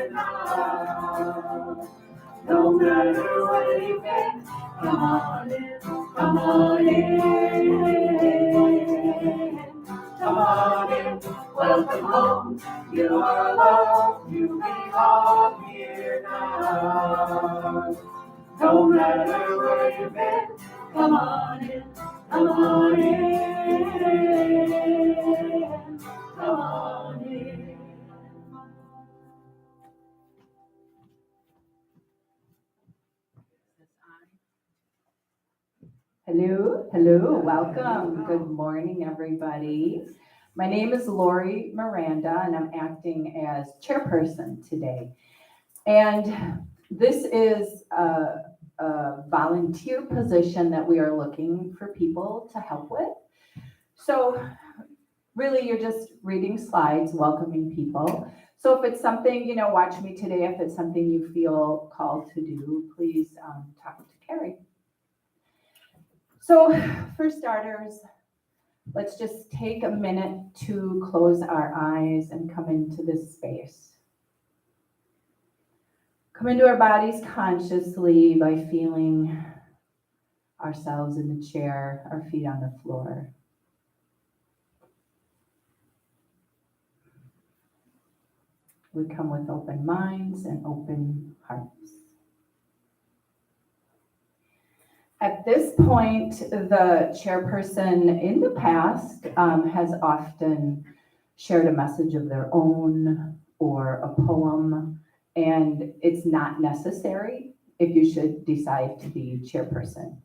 here now. No matter where you've been, come on in, come on in. Come on in, welcome home. You are loved, you belong here now. No matter where you've been, come on in, come on in, come on in. Hello, welcome. Good morning, everybody. My name is Lori Miranda, and I'm acting as chairperson today. And this is a volunteer position that we are looking for people to help with. So really, you're just reading slides, welcoming people. So if it's something, watch me today. If it's something you feel called to do, please talk to Carrie. So for starters, let's just take a minute to close our eyes and come into this space. Come into our bodies consciously by feeling ourselves in the chair, our feet on the floor. We come with open minds and open hearts. At this point, the chairperson in the past has often shared a message of their own or a poem, and it's not necessary if you should decide to be chairperson.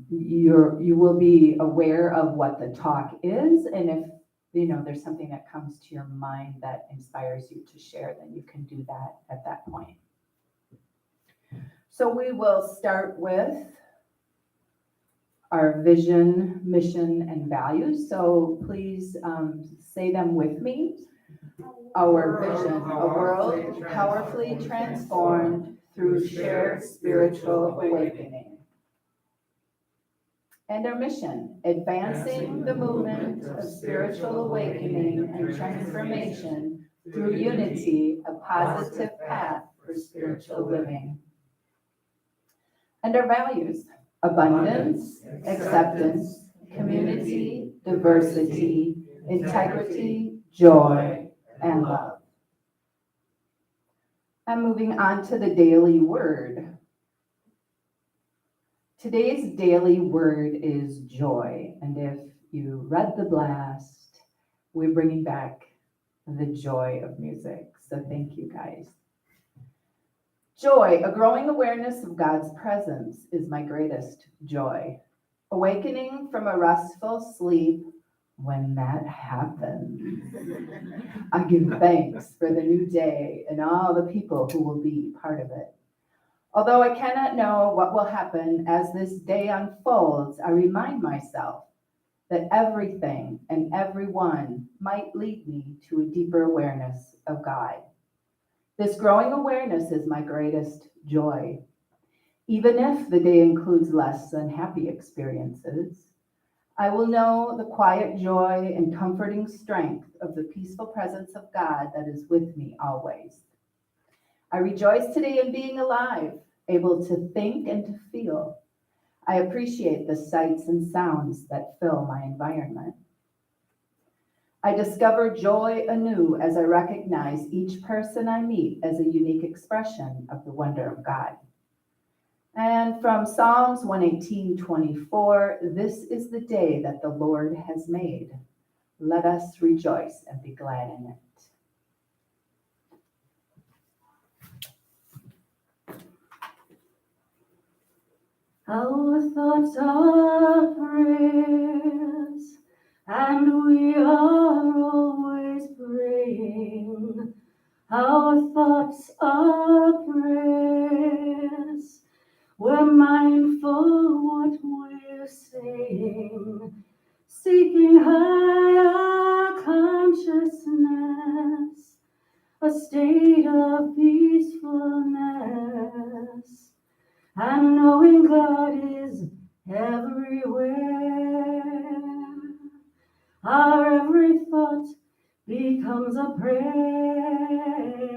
You will be aware of what the talk is, and if there's something that comes to your mind that inspires you to share, then you can do that at that point. So we will start with our vision, mission, and values. So please say them with me. Our vision, a world powerfully transformed through shared spiritual awakening. And our mission, advancing the movement of spiritual awakening and transformation through unity, a positive path for spiritual living. And our values, abundance, acceptance, community, diversity, integrity, joy, and love. And moving on to the daily word. Today's daily word is joy. And if you read the blast, we're bringing back the joy of music. So thank you, guys. Joy, a growing awareness of God's presence, is my greatest joy. Awakening from a restful sleep, when that happens, I give thanks for the new day and all the people who will be part of it. Although I cannot know what will happen as this day unfolds, I remind myself that everything and everyone might lead me to a deeper awareness of God. This growing awareness is my greatest joy. Even if the day includes less than happy experiences, I will know the quiet joy and comforting strength of the peaceful presence of God that is with me always. I rejoice today in being alive, able to think and to feel. I appreciate the sights and sounds that fill my environment. I discover joy anew as I recognize each person I meet as a unique expression of the wonder of God. And from Psalms 118:24, this is the day that the Lord has made. Let us rejoice and be glad in it. Our thoughts are prayers, and we are always praying. Our thoughts are prayers. We're mindful what we're saying, seeking higher consciousness, a state of peacefulness, and knowing God is everywhere. Our every thought becomes a prayer.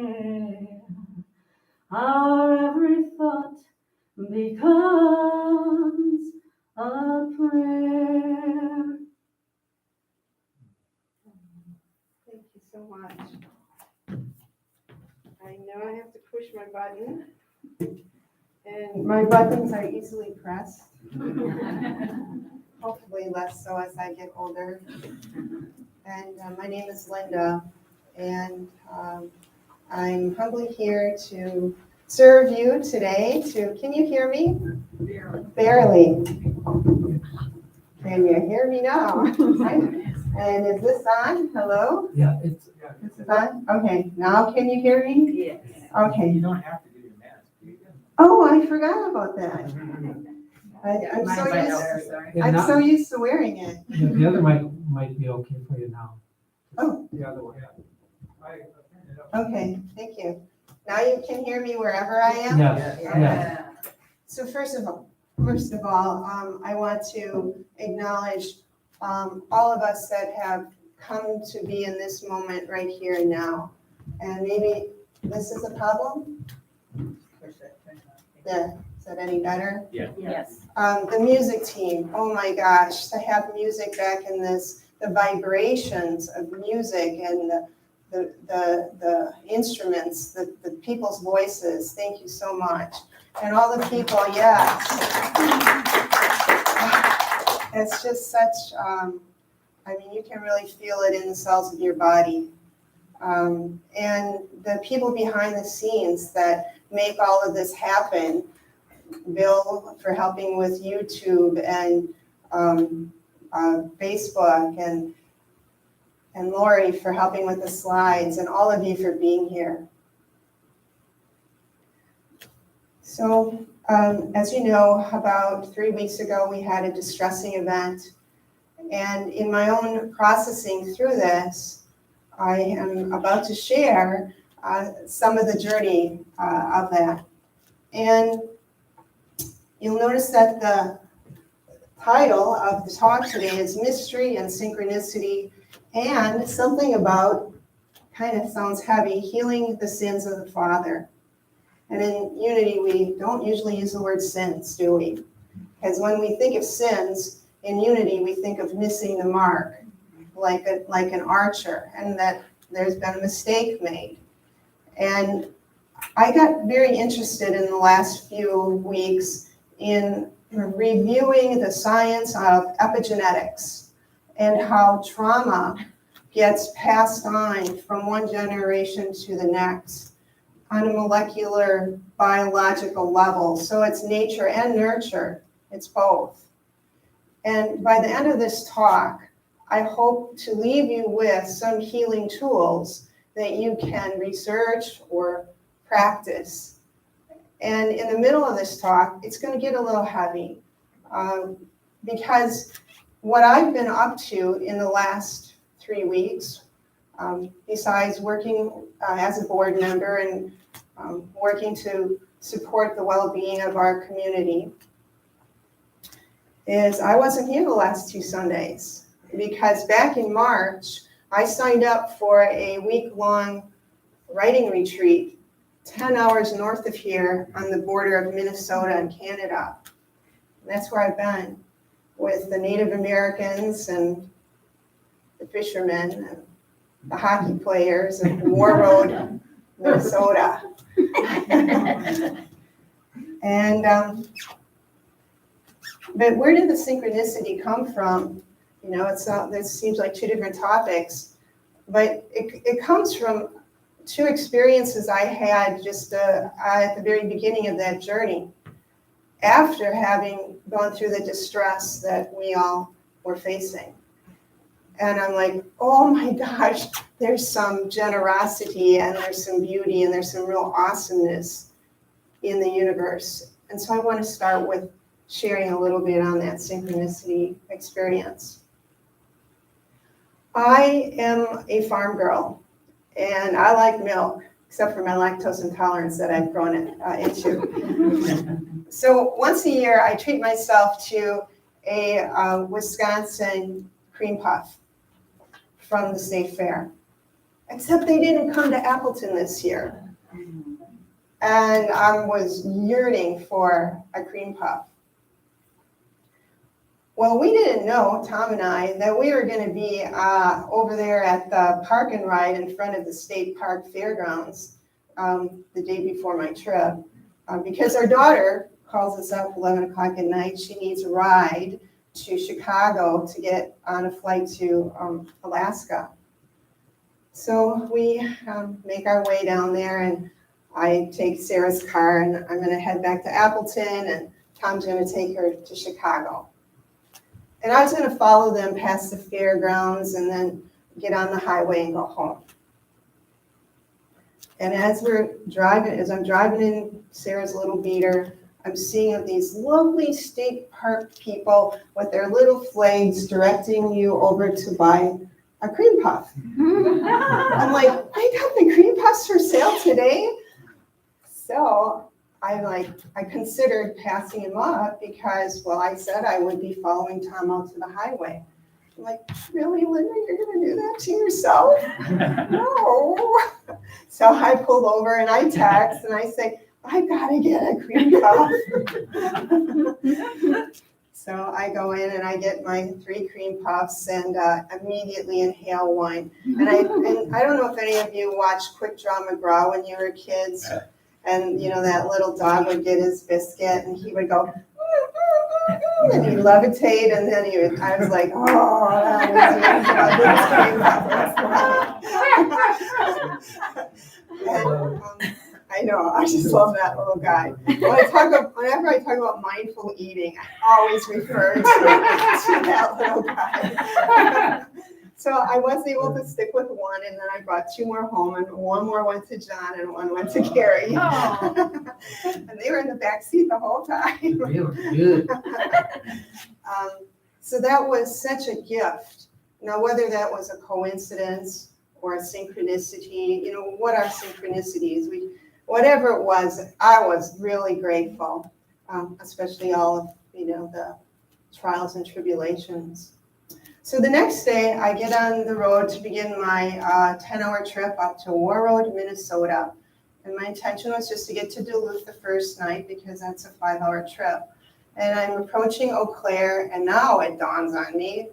push my button. And my buttons are easily pressed. Hopefully less so as I get older. And my name is Linda, and I'm humbly here to serve you today. Can you hear me? Barely. Can you hear me now? And is this on? Hello? Yeah, This is on? Okay, now can you hear me? Yes. Okay. you don't have to do your mask, do you? Oh, I forgot about that. I'm Mine's so right used, there, sorry. Yeah, I'm now- so used to wearing it. Yeah, the other might be okay for you now. Oh. The other one, yeah. Okay, thank you. Now you can hear me wherever I am? Yes, yes. Yeah. So first of all, I want to acknowledge all of us that have come to be in this moment right here and now. And maybe this is a problem? There, is that any better? Yes. The music team, oh my gosh, to have music back in this, the vibrations of music and the instruments, the people's voices, thank you so much. And all the people, yes. It's just such, you can really feel it in the cells of your body. And the people behind the scenes that make all of this happen, Bill for helping with YouTube and Facebook, and Lori for helping with the slides, and all of you for being here. So, as you know, about 3 weeks ago, we had a distressing event. And in my own processing through this, I am about to share some of the journey of that. And you'll notice that the title of the talk today is Mystery and Synchronicity, and something about, kind of sounds heavy, healing the sins of the Father. And in Unity, we don't usually use the word sins, do we? Because when we think of sins, in Unity, we think of missing the mark, like an archer, and that there's been a mistake made. And I got very interested in the last few weeks in reviewing the science of epigenetics and how trauma gets passed on from one generation to the next on a molecular biological level. So it's nature and nurture, it's both. And by the end of this talk, I hope to leave you with some healing tools that you can research or practice. And in the middle of this talk, it's going to get a little heavy because what I've been up to in the last 3 weeks, besides working as a board member and working to support the well-being of our community, is I wasn't here the last 2 Sundays because back in March, I signed up for a week-long writing retreat 10 hours north of here on the border of Minnesota and Canada. And that's where I've been with the Native Americans and the fishermen and the hockey players of War Road, Minnesota. And but where did the synchronicity come from? You know, this seems like 2 different topics, but it comes from 2 experiences I had just at the very beginning of that journey, after having gone through the distress that we all were facing. And I'm like, oh my gosh, there's some generosity and there's some beauty and there's some real awesomeness in the universe. And so I want to start with sharing a little bit on that synchronicity experience. I am a farm girl, and I like milk, except for my lactose intolerance that I've grown into. So once a year, I treat myself to a Wisconsin cream puff from the state fair, except they didn't come to Appleton this year. And I was yearning for a cream puff. Well, we didn't know, Tom and I, that we were going to be over there at the park and ride in front of the state park fairgrounds the day before my trip, because our daughter calls us up 11 o'clock at night. She needs a ride to Chicago to get on a flight to Alaska. So we make our way down there, and I take Sarah's car, and I'm going to head back to Appleton, and Tom's going to take her to Chicago. And I was going to follow them past the fairgrounds and then get on the highway and go home. And as I'm driving in Sarah's little beater, I'm seeing these lovely state park people with their little flags directing you over to buy a cream puff. I'm like, I got the cream puffs for sale today. So I considered passing him up because, well, I said I would be following Tom out to the highway. I'm like, really, Linda, you're going to do that to yourself? No. So I pulled over and I text and I say, I got to get a cream puff. So I go in and I get my 3 cream puffs and immediately inhale one. And I don't know if any of you watched Quick Draw McGraw when you were kids. And, you know, that little dog would get his biscuit and he would go, and he'd levitate, and then I was like, oh, that was and, I know, I just love that little guy. Whenever I talk about mindful eating, I always refer to that little guy. So I was able to stick with one, and then I brought 2 more home, and 1 more went to John, and 1 went to Carrie. And they were in the back seat the whole time. They were good. So that was such a gift. Now, whether that was a coincidence or a synchronicity, you know, what are synchronicities? Whatever it was, I was really grateful, especially all of, you know, the trials and tribulations. So the next day, I get on the road to begin my 10-hour trip up to War Road, Minnesota. And my intention was just to get to Duluth the first night because that's a 5-hour trip. And I'm approaching Eau Claire, and now it dawns on me,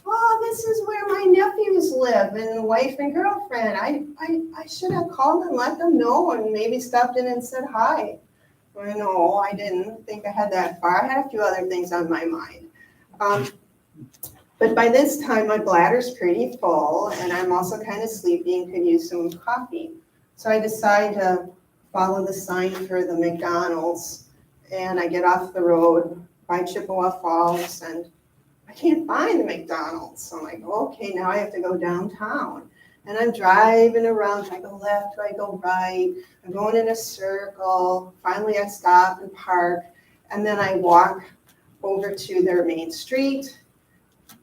oh, this is where my nephews live, and wife and girlfriend. I should have called and let them know and maybe stopped in and said hi. Well, no, I didn't think I had that far. I had a few other things on my mind. But by this time, my bladder's pretty full, and I'm also kind of sleepy and could use some coffee. So I decide to follow the sign for the McDonald's, and I get off the road by Chippewa Falls, and I can't find the McDonald's. So I'm like, okay, now I have to go downtown. And I'm driving around. Do I go left? Do I go right? I'm going in a circle. Finally, I stop and park, and then I walk over to their main street,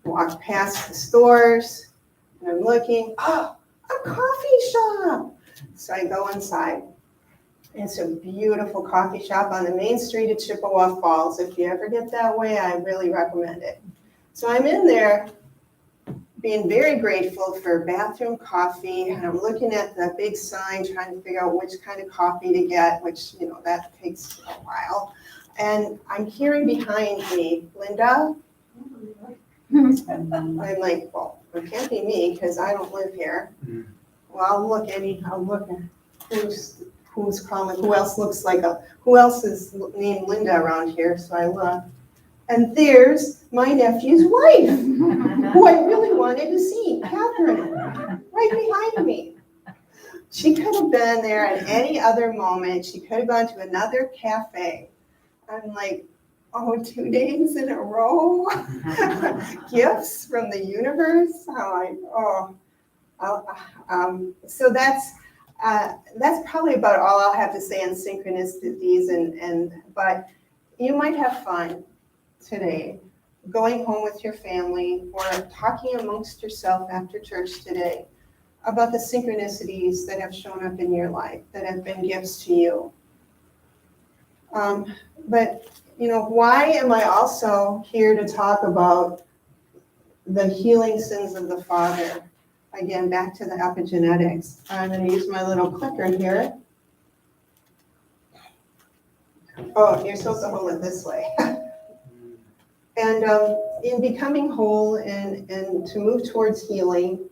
walk past the stores, and I'm looking, oh, a coffee shop. So I go inside. It's a beautiful coffee shop on the main street of Chippewa Falls. If you ever get that way, I really recommend it. So I'm in there being very grateful for bathroom coffee, and I'm looking at the big sign trying to figure out which kind of coffee to get, which, you know, that takes a while. And I'm hearing behind me, Linda. I'm like, well, it can't be me because I don't live here. Well, I'll look at who's calling, who else is named Linda around here. So I look, and there's my nephew's wife, who I really wanted to see, Catherine, right behind me. She could have been there at any other moment. She could have gone to another cafe. I'm like, oh, 2 days in a row? Gifts from the universe? I'm like, oh. So that's probably about all I'll have to say on synchronicities. But you might have fun today going home with your family or talking amongst yourself after church today about the synchronicities that have shown up in your life, that have been gifts to you. But, you know, why am I also here to talk about the healing sins of the Father? Again, back to the epigenetics. I'm going to use my little clicker here. Oh, you're supposed to hold it this way. And in becoming whole and to move towards healing,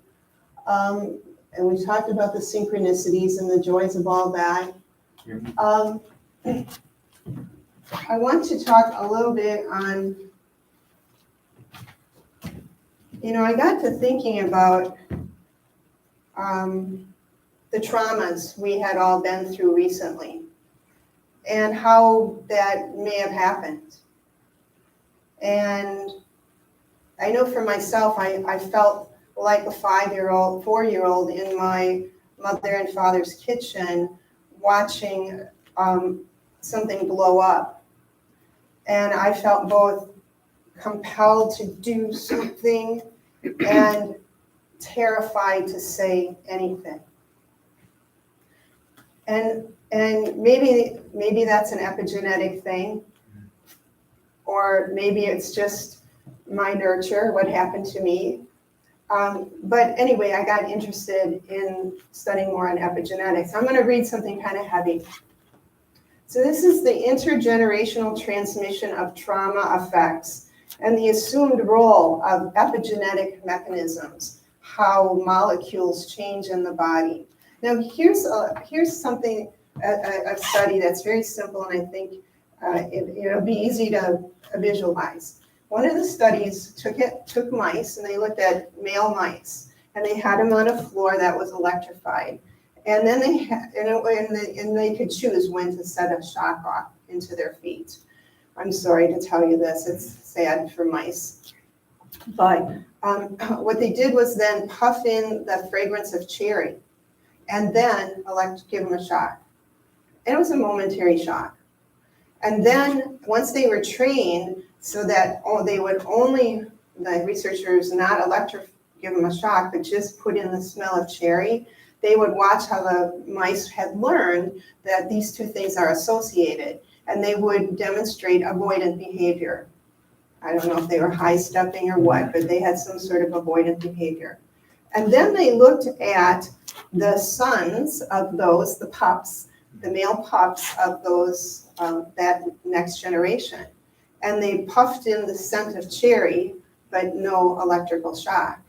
and we talked about the synchronicities and the joys of all that. I want to talk a little bit on, I got to thinking about the traumas we had all been through recently and how that may have happened. And I know for myself, I felt like a 4-year-old in my mother and father's kitchen watching something blow up. And I felt both compelled to do something and terrified to say anything. And maybe that's an epigenetic thing, or maybe it's just my nurture, what happened to me. But anyway, I got interested in studying more on epigenetics. I'm going to read something kind of heavy. So this is the intergenerational transmission of trauma effects and the assumed role of epigenetic mechanisms, how molecules change in the body. Now here's something, a study that's very simple, and I think it'll be easy to visualize. One of the studies took mice, and they looked at male mice, and they had them on a floor that was electrified. And then they could choose when to set a shock off into their feet. I'm sorry to tell you this, it's sad for mice. But what they did was then puff in the fragrance of cherry and then give them a shock. And it was a momentary shock. And then once they were trained so that they would only, the researchers, not give them a shock, but just put in the smell of cherry, they would watch how the mice had learned that these two things are associated, and they would demonstrate avoidant behavior. I don't know if they were high-stepping or what, but they had some sort of avoidant behavior. And then they looked at the sons of those, the pups, the male pups of those, that next generation. And they puffed in the scent of cherry, but no electrical shock.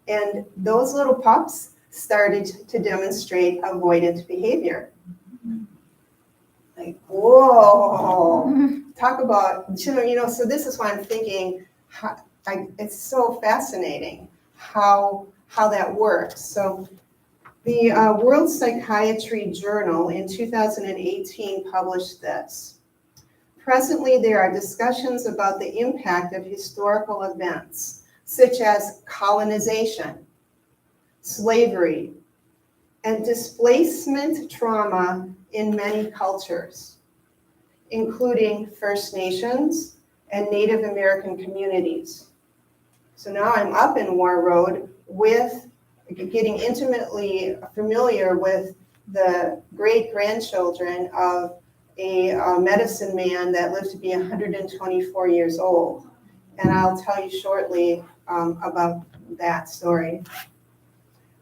And those little pups started to demonstrate avoidant behavior. Like, whoa, talk about, so this is why I'm thinking, it's so fascinating how that works. So the World Psychiatry Journal in 2018 published this. Presently, there are discussions about the impact of historical events, such as colonization, slavery, and displacement trauma in many cultures, including First Nations and Native American communities. So now I'm up in War Road with getting intimately familiar with the great-grandchildren of a medicine man that lived to be 124 years old. And I'll tell you shortly about that story.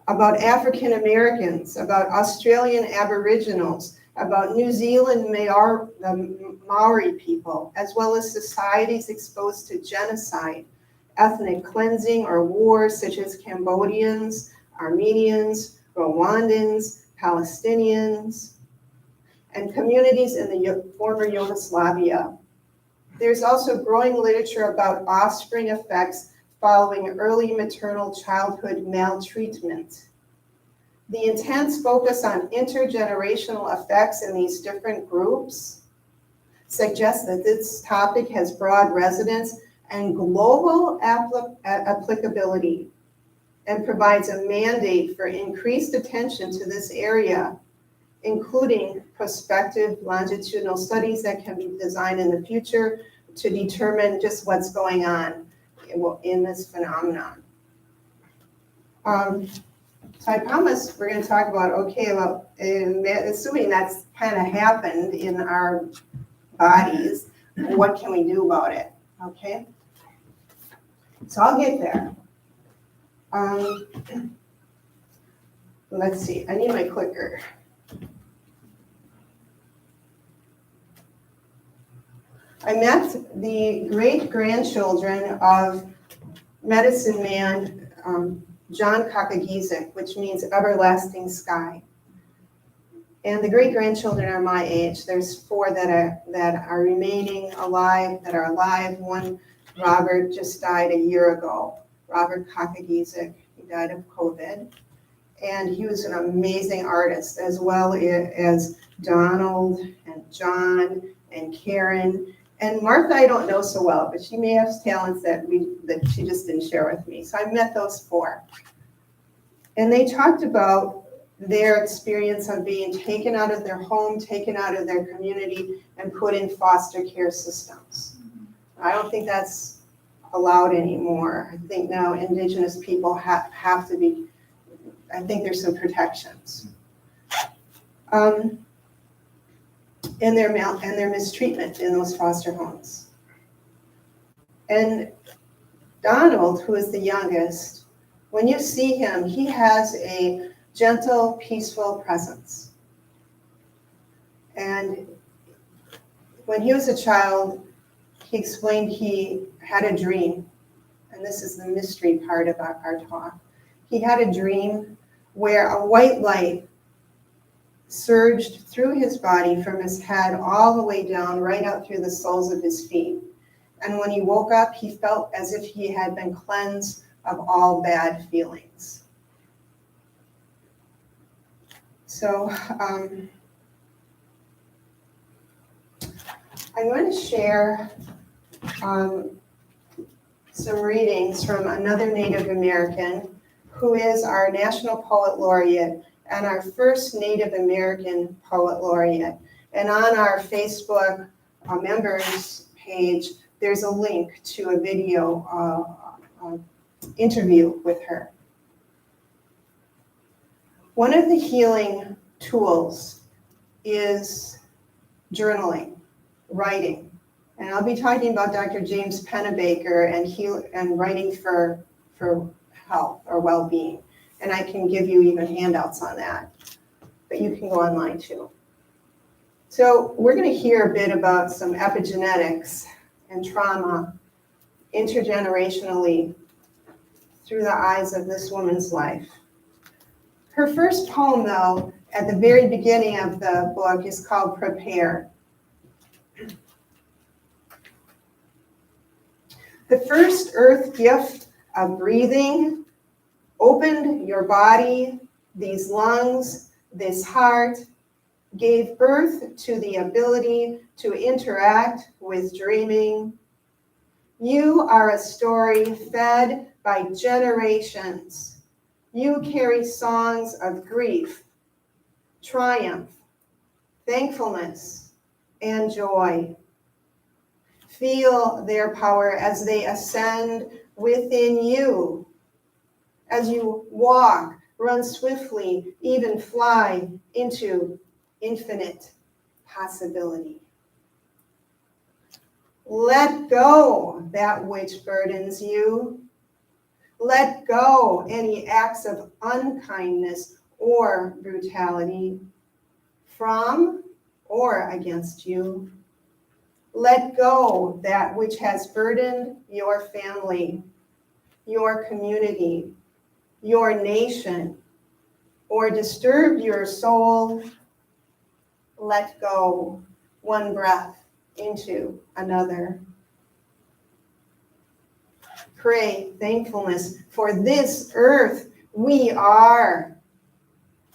About African Americans, about Australian Aboriginals, about New Zealand the Maori people, as well as societies exposed to genocide, ethnic cleansing or wars such as Cambodians, Armenians, Rwandans, Palestinians, and communities in the former Yugoslavia. There's also growing literature about offspring effects following early maternal childhood maltreatment. The intense focus on intergenerational effects in these different groups suggests that this topic has broad resonance and global applicability, and provides a mandate for increased attention to this area, including prospective longitudinal studies that can be designed in the future to determine just what's going on in this phenomenon. So I promise we're going to talk about, assuming that's kind of happened in our bodies, what can we do about it, okay? So I'll get there. Let's see, I need my clicker. I met the great-grandchildren of medicine man John Kakagizik, which means everlasting sky. And the great-grandchildren are my age. There's 4 that are remaining alive, that are alive. One, Robert, just died a year ago. Robert Kakagizik, he died of COVID. And he was an amazing artist, as well as Donald and John and Karen. And Martha I don't know so well, but she may have talents that she just didn't share with me. So I met those 4. And they talked about their experience of being taken out of their home, taken out of their community, and put in foster care systems. I don't think that's allowed anymore. I think now Indigenous people have to be, I think there's some protections. And their mistreatment in those foster homes. And Donald, who is the youngest, when you see him, he has a gentle, peaceful presence. And when he was a child, he explained he had a dream, and this is the mystery part of our talk. He had a dream where a white light surged through his body from his head all the way down, right out through the soles of his feet. And when he woke up, he felt as if he had been cleansed of all bad feelings. So I'm going to share some readings from another Native American who is our National Poet Laureate and our first Native American Poet Laureate. And on our Facebook members page, there's a link to a video interview with her. One of the healing tools is journaling, writing. And I'll be talking about Dr. James Pennebaker and writing for health or well-being. And I can give you even handouts on that, but you can go online too. So we're going to hear a bit about some epigenetics and trauma intergenerationally through the eyes of this woman's life. Her first poem, though, at the very beginning of the book is called Prepare. The first earth gift of breathing opened your body, these lungs, this heart, gave birth to the ability to interact with dreaming. You are a story fed by generations. You carry songs of grief, triumph, thankfulness, and joy. Feel their power as they ascend within you. As you walk, run swiftly, even fly into infinite possibility. Let go that which burdens you. Let go any acts of unkindness or brutality from or against you. Let go that which has burdened your family, your community, your nation, or disturbed your soul. Let go one breath into another. Pray thankfulness for this earth we are,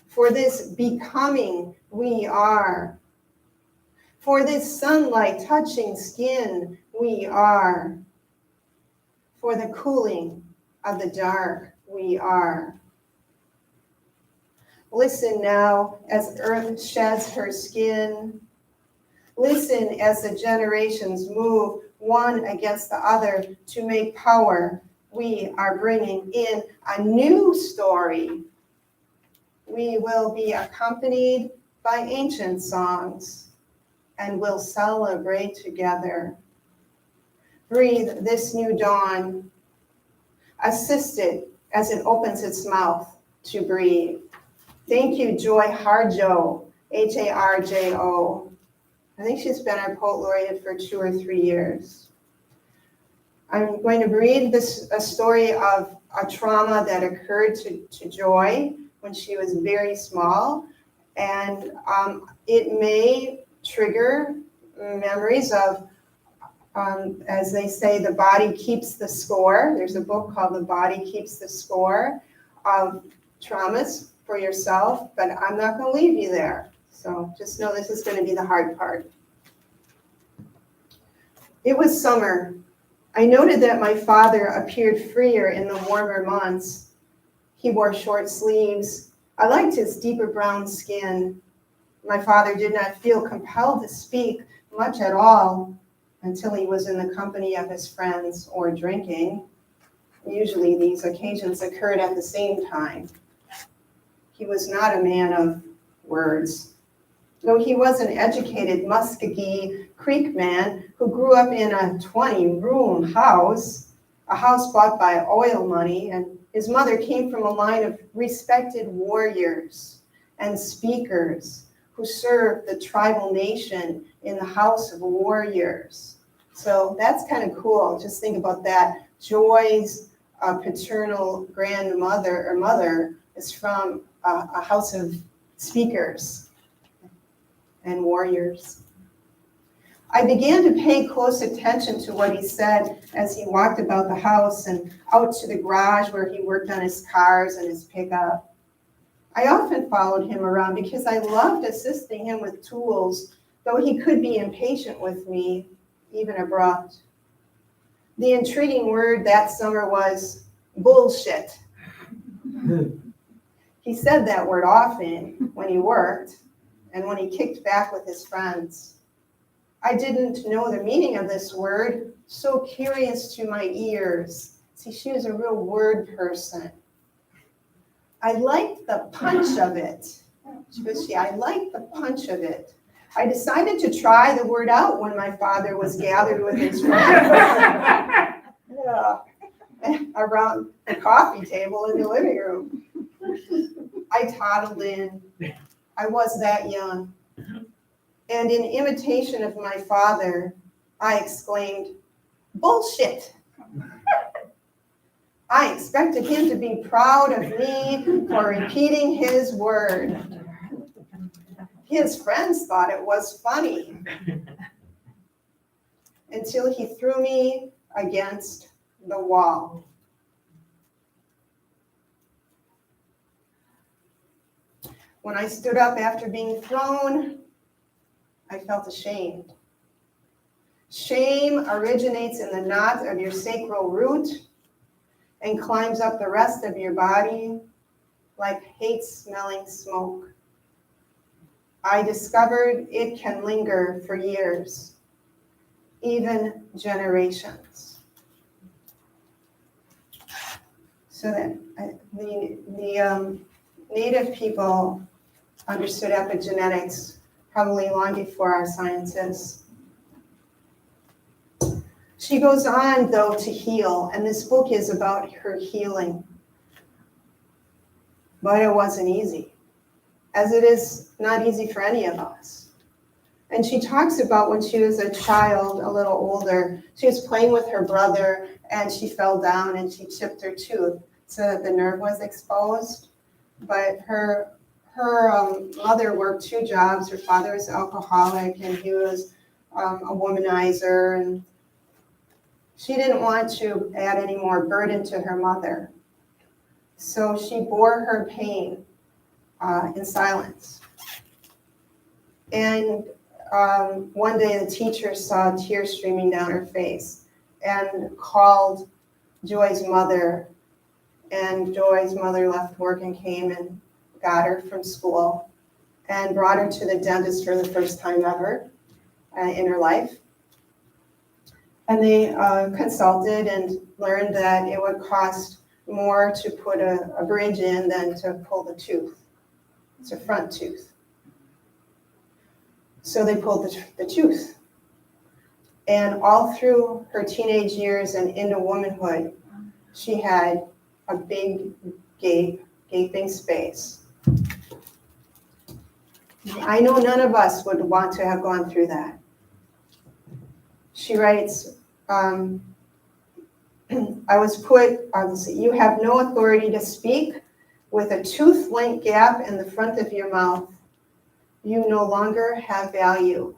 for this becoming we are, for this sunlight touching skin we are, for the cooling of the dark we are. Listen now as earth sheds her skin. Listen as the generations move one against the other to make power. We are bringing in a new story. We will be accompanied by ancient songs and will celebrate together. Breathe this new dawn. Assist it as it opens its mouth to breathe. Thank you, Joy Harjo, Harjo. I think she's been our Poet Laureate for 2 or 3 years. I'm going to read a story of a trauma that occurred to Joy when she was very small. And it may trigger memories of, as they say, the body keeps the score. There's a book called The Body Keeps the Score of traumas for yourself, but I'm not going to leave you there. So just know this is going to be the hard part. It was summer. I noted that my father appeared freer in the warmer months. He wore short sleeves. I liked his deeper brown skin. My father did not feel compelled to speak much at all until he was in the company of his friends or drinking. Usually these occasions occurred at the same time. He was not a man of words. Though he was an educated Muskogee Creek man who grew up in a 20-room house, a house bought by oil money, and his mother came from a line of respected warriors and speakers who served the tribal nation in the house of warriors. So that's kind of cool. Just think about that. Joy's paternal grandmother or mother is from a house of speakers and warriors. I began to pay close attention to what he said as he walked about the house and out to the garage where he worked on his cars and his pickup. I often followed him around because I loved assisting him with tools, though he could be impatient with me, even abrupt. The intriguing word that summer was bullshit. He said that word often when he worked and when he kicked back with his friends. I didn't know the meaning of this word, so curious to my ears. See, she was a real word person. I liked the punch of it. I liked the punch of it. I decided to try the word out when my father was gathered with his friends around the coffee table in the living room. I toddled in. I was that young. And in imitation of my father, I exclaimed, "Bullshit." I expected him to be proud of me for repeating his word. His friends thought it was funny until he threw me against the wall. When I stood up after being thrown, I felt ashamed. Shame originates in the knot of your sacral root and climbs up the rest of your body like hate-smelling smoke. I discovered it can linger for years, even generations. So that the native people understood epigenetics probably long before our scientists. She goes on, though, to heal, and this book is about her healing. But it wasn't easy, as it is not easy for any of us. And she talks about when she was a child, a little older, she was playing with her brother, and she fell down and she chipped her tooth so that the nerve was exposed. But her mother worked 2 jobs. Her father was alcoholic, and he was a womanizer, and she didn't want to add any more burden to her mother. So she bore her pain in silence. And one day the teacher saw tears streaming down her face and called Joy's mother. And Joy's mother left work and came and got her from school and brought her to the dentist for the first time ever in her life. And they consulted and learned that it would cost more to put a bridge in than to pull the tooth. It's a front tooth. So they pulled the tooth. And all through her teenage years and into womanhood, she had a big gaping space. I know none of us would want to have gone through that. She writes, I was put, you have no authority to speak with a tooth-length gap in the front of your mouth. You no longer have value.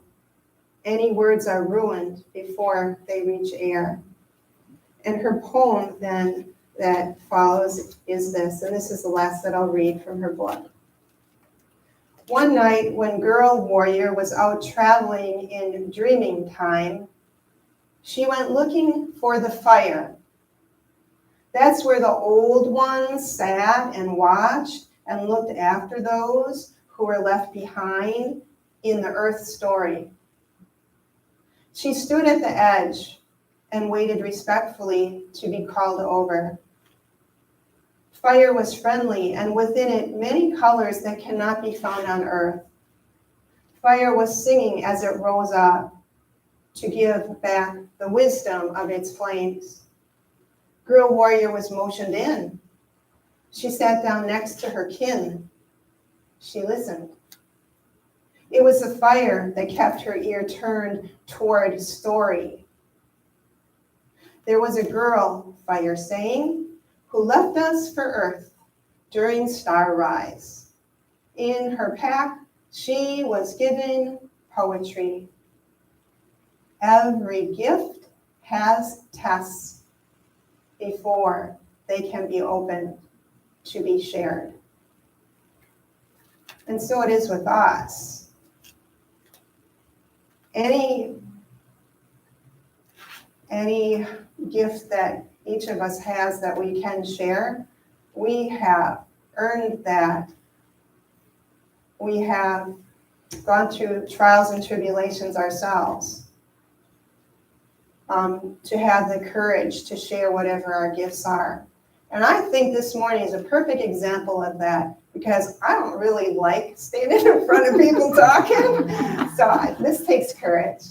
Any words are ruined before they reach air. And her poem then that follows is this, and this is the last that I'll read from her book. One night when Girl Warrior was out traveling in dreaming time, she went looking for the fire. That's where the old ones sat and watched and looked after those who were left behind in the earth story. She stood at the edge and waited respectfully to be called over. Fire was friendly, and within it many colors that cannot be found on earth. Fire was singing as it rose up to give back the wisdom of its flames. Girl Warrior was motioned in. She sat down next to her kin. She listened. It was the fire that kept her ear turned toward story. There was a girl, Fire sang, who left us for Earth during star rise. In her pack, she was given poetry. Every gift has tests before they can be opened to be shared. And so it is with us. Any gift that each of us has that we can share, we have earned that. We have gone through trials and tribulations ourselves to have the courage to share whatever our gifts are. And I think this morning is a perfect example of that, because I don't really like standing in front of people talking. So this takes courage.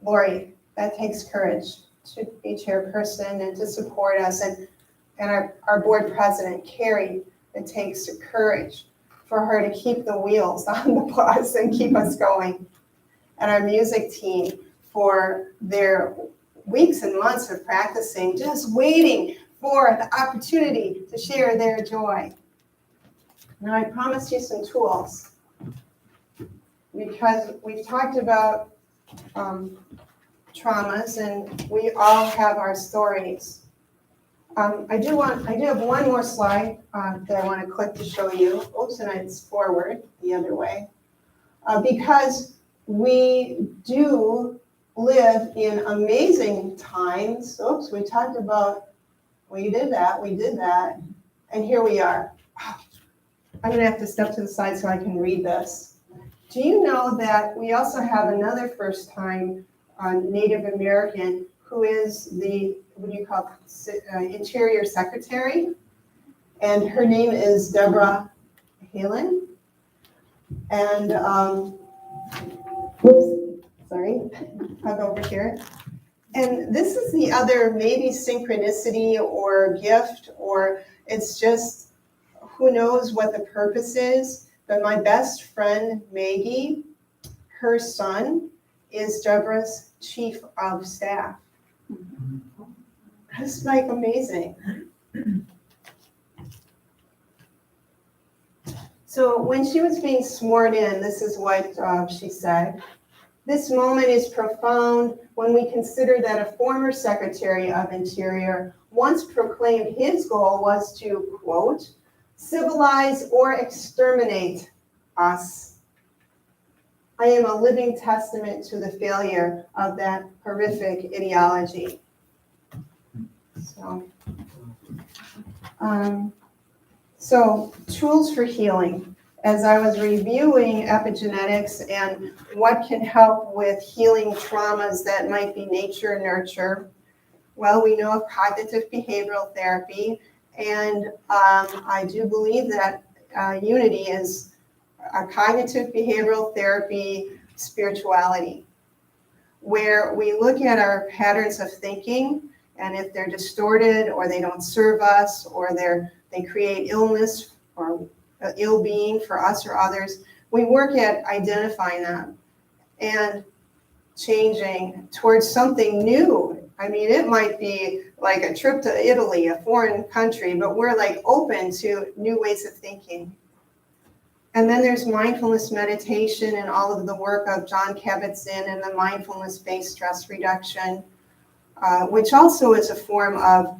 Lori, that takes courage to be chairperson and to support us. And our board president, Carrie, it takes courage for her to keep the wheels on the bus and keep us going. And our music team for their weeks and months of practicing, just waiting for the opportunity to share their joy. Now, I promised you some tools, because we've talked about traumas, and we all have our stories. I do have one more slide that I want to click to show you. Oops, and it's forward the other way. Because we do live in amazing times. Oops, we talked about, we did that, and here we are. I'm gonna have to step to the side so I can read this. Do you know that we also have another first time Native American who is the, what do you call it, Interior Secretary? And her name is Deborah Halen. And, whoops, sorry, I'll go over here. And this is the other maybe synchronicity or gift, or it's just, who knows what the purpose is. But my best friend, Maggie, her son is Deborah's chief of staff. That's like amazing. So when she was being sworn in, this is what she said. This moment is profound when we consider that a former Secretary of Interior once proclaimed his goal was to, quote, civilize or exterminate us. I am a living testament to the failure of that horrific ideology. So tools for healing. As I was reviewing epigenetics and what can help with healing traumas that might be nature nurture, well, we know of cognitive behavioral therapy, and I do believe that Unity is a cognitive behavioral therapy spirituality, where we look at our patterns of thinking, and if they're distorted or they don't serve us, or they create illness or ill-being for us or others, we work at identifying them and changing towards something new, I mean, it might be like a trip to Italy, a foreign country, but we're like open to new ways of thinking. And then there's mindfulness meditation and all of the work of John Kabat-Zinn and the mindfulness-based stress reduction, which also is a form of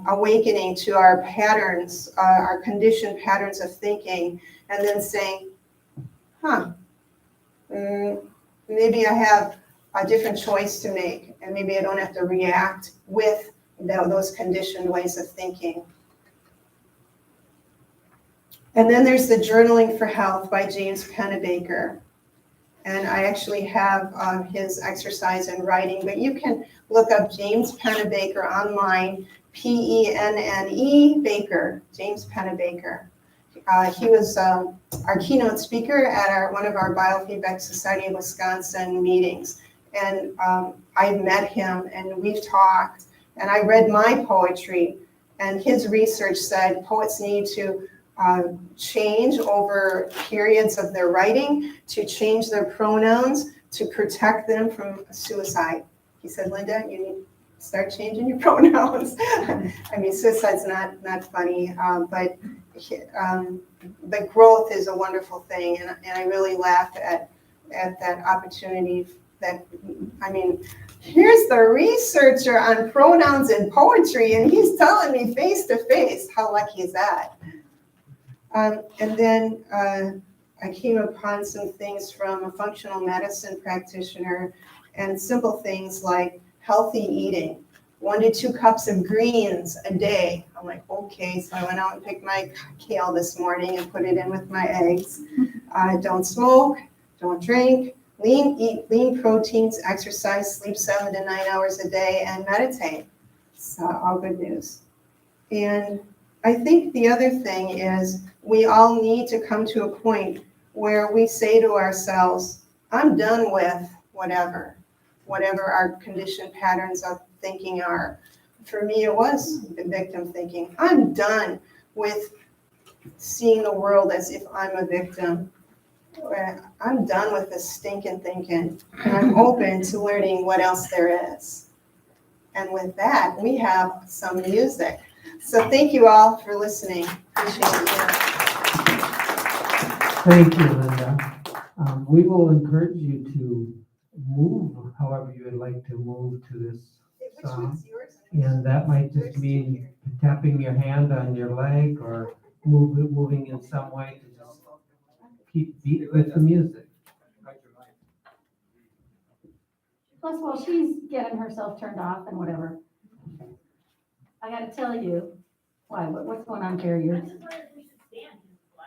awakening to our patterns, our conditioned patterns of thinking, and then saying, maybe I have a different choice to make, and maybe I don't have to react with those conditioned ways of thinking. And then there's the Journaling for Health by James Pennebaker. And I actually have his exercise in writing, but you can look up James Pennebaker online, Penne Baker, James Pennebaker. He was our keynote speaker at one of our Biofeedback Society of Wisconsin meetings. And I met him and we've talked, and I read my poetry, and his research said poets need to change over periods of their writing, to change their pronouns, to protect them from suicide. He said, Linda, you need to start changing your pronouns. I mean, suicide's not funny, but the growth is a wonderful thing, and I really laughed at that opportunity. Here's the researcher on pronouns in poetry, and he's telling me face to face. How lucky is that? And then I came upon some things from a functional medicine practitioner, and simple things like healthy eating, 1 to 2 cups of greens a day. I'm like, okay, so I went out and picked my kale this morning and put it in with my eggs. Don't smoke, don't drink, eat lean proteins, exercise, sleep 7 to 9 hours a day, and meditate. So all good news. And I think the other thing is we all need to come to a point where we say to ourselves, I'm done with whatever our conditioned patterns of thinking are. For me, it was victim thinking. I'm done with seeing the world as if I'm a victim. I'm done with this stinking thinking, and I'm open to learning what else there is. And with that, we have some music. So thank you all for listening. Appreciate it. Thank you, Linda. We will encourage you to move however you would like to move to this song. And that might just mean tapping your hand on your leg or moving in some way to just keep beat with the music. Plus, while she's getting herself turned off and whatever, I gotta tell you, what's going on, Carrie?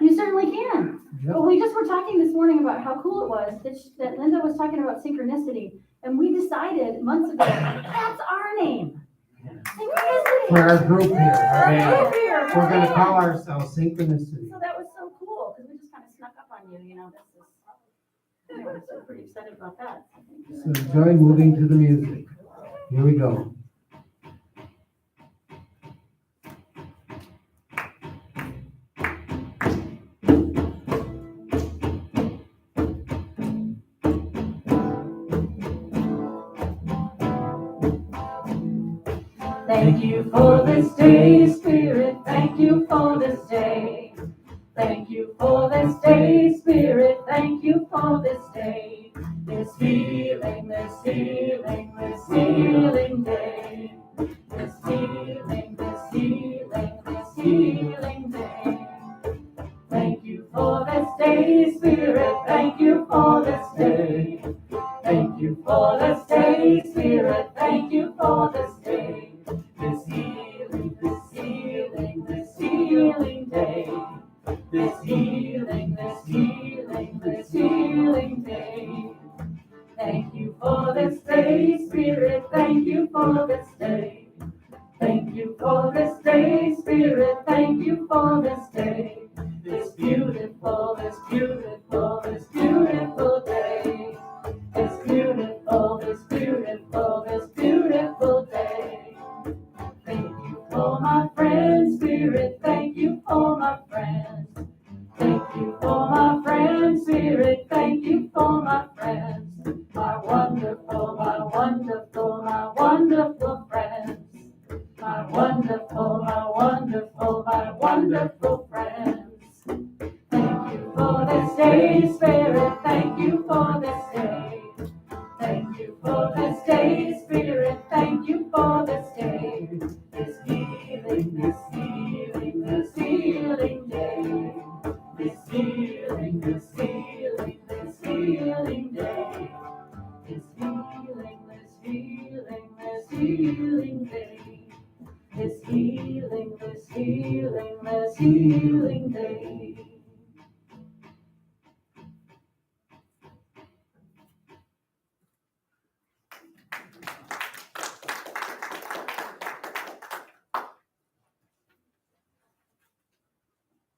You certainly can. Yep. Well, we just were talking this morning about how cool it was that Linda was talking about synchronicity, and we decided months ago, that's our name. Synchronicity. For our group here. Group here. We're going to call ourselves Synchronicity. So that was so cool, because we just kind of snuck up on you, Anyway, so pretty excited about that. So enjoy moving to the music. Here we go. Thank you for this day, Spirit. Thank you for this day. Thank you for this day, Spirit. Thank you for this day. This healing, this healing, this healing day. This healing, this healing, this healing day. Thank you for this day, Spirit. Thank you for this day. Thank you for this day, Spirit. Thank you for this day. This healing, this healing, this healing day. This healing, this healing, this healing day. Thank you for this day, Spirit. Thank you for this day. Thank you for this day, Spirit. Thank you for this day. This beautiful for this day, Spirit. Thank you for this day. Thank you for this day, Spirit. Thank you for this day. This healing, this healing, this healing day. This healing, this healing, this healing day. This healing, this healing, this healing day. This healing, this healing, this healing day.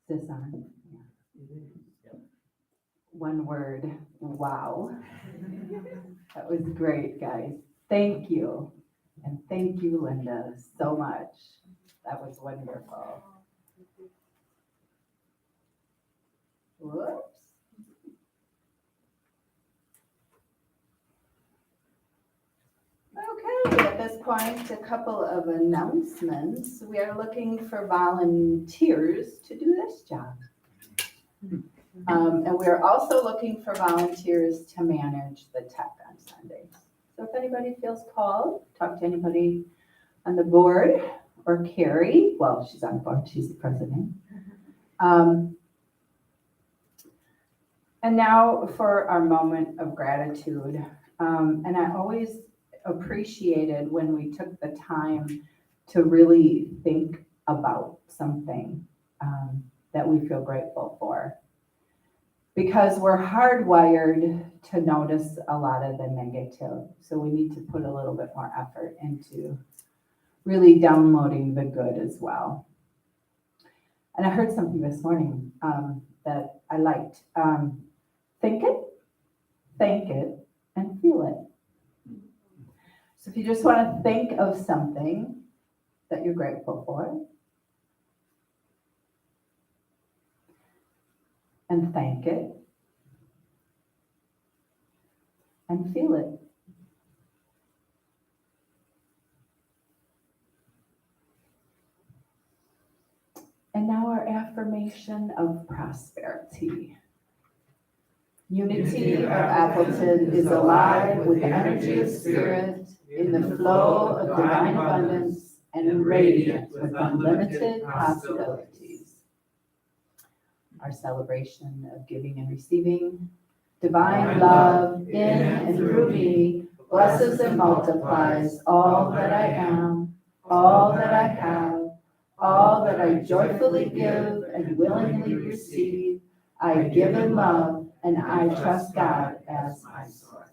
Is this on? Yeah. One word, wow. That was great, guys. Thank you. And thank you, Linda, so much. That was wonderful. Whoops. Okay, at this point, a couple of announcements. We are looking for volunteers to do this job. And we're also looking for volunteers to manage the tech on Sundays. So if anybody feels called, talk to anybody on the board or Carrie. Well, she's on the board, she's the president. And now for our moment of gratitude. And I always appreciated when we took the time to really think about something that we feel grateful for. Because we're hardwired to notice a lot of the negative. So we need to put a little bit more effort into really downloading the good as well. And I heard something this morning that I liked. Think it, thank it, and feel it. So if you just want to think of something that you're grateful for, and thank it, and feel it. And now our affirmation of prosperity. Unity of Appleton is alive with the energy of spirit, in the flow of divine abundance, and radiant with unlimited possibilities. Our celebration of giving and receiving, divine love in and through me blesses and multiplies all that I am, all that I have, all that I joyfully give and willingly receive. I give in love, and I trust God as my source.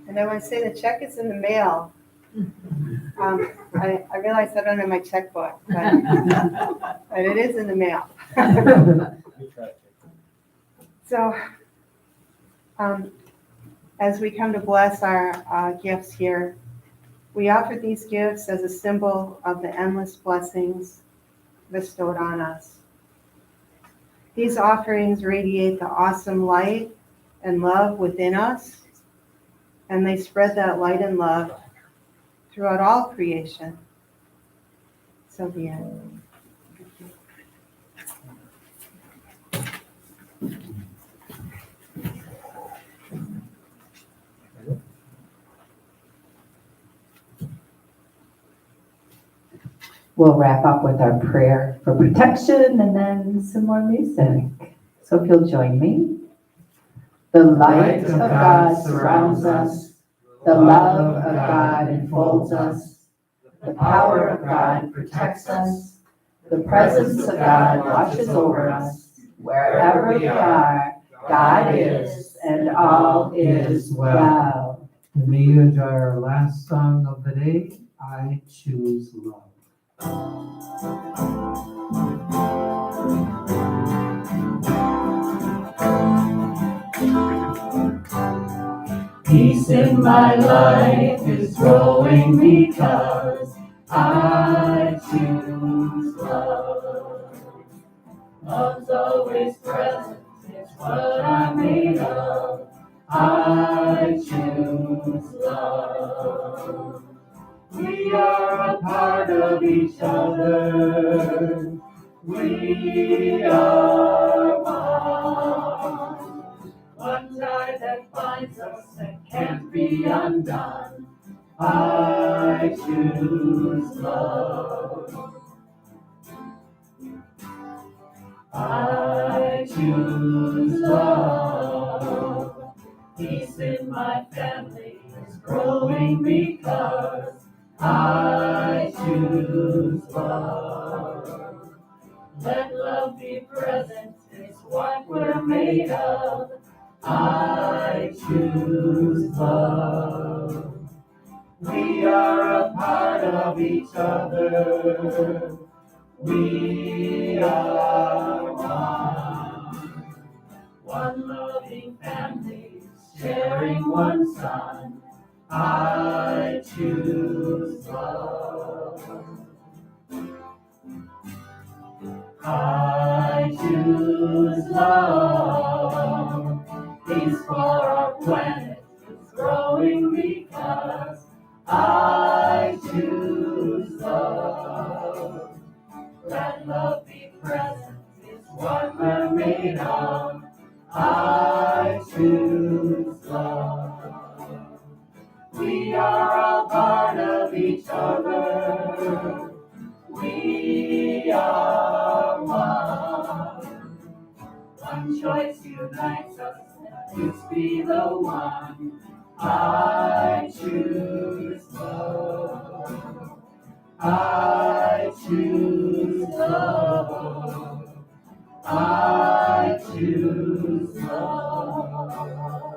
And I want to say the check is in the mail. I realize I don't have my checkbook, but it is in the mail. So, as we come to bless our gifts here, we offer these gifts as a symbol of the endless blessings bestowed on us. These offerings radiate the awesome light and love within us, and they spread that light and love throughout all creation. So be it. We'll wrap up with our prayer for protection and then some more music. So if you'll join me. The light of God surrounds us. The love of God enfolds us. The power of God protects us. The presence of God watches over us. Wherever we are, God is, and all is well. And may you enjoy our last song of the day, I Choose Love. Peace in my life is growing because I choose love. Love's always present, it's what I'm made of. I choose love. We are a part of each other. We are one. One tie that binds us that can't be undone. I choose love. I choose love. Peace in my family is growing because I choose love. Let love be present, it's what we're made of. I choose love. We are a part of each other. We are one. One loving family, sharing one son. I choose love. I choose love. Peace for our planet is growing because I choose love. Let love be present, it's what we're made of. I choose love. We are all part of each other. We are one. One choice unites us, let this be the one. I choose love. I choose love. I choose love.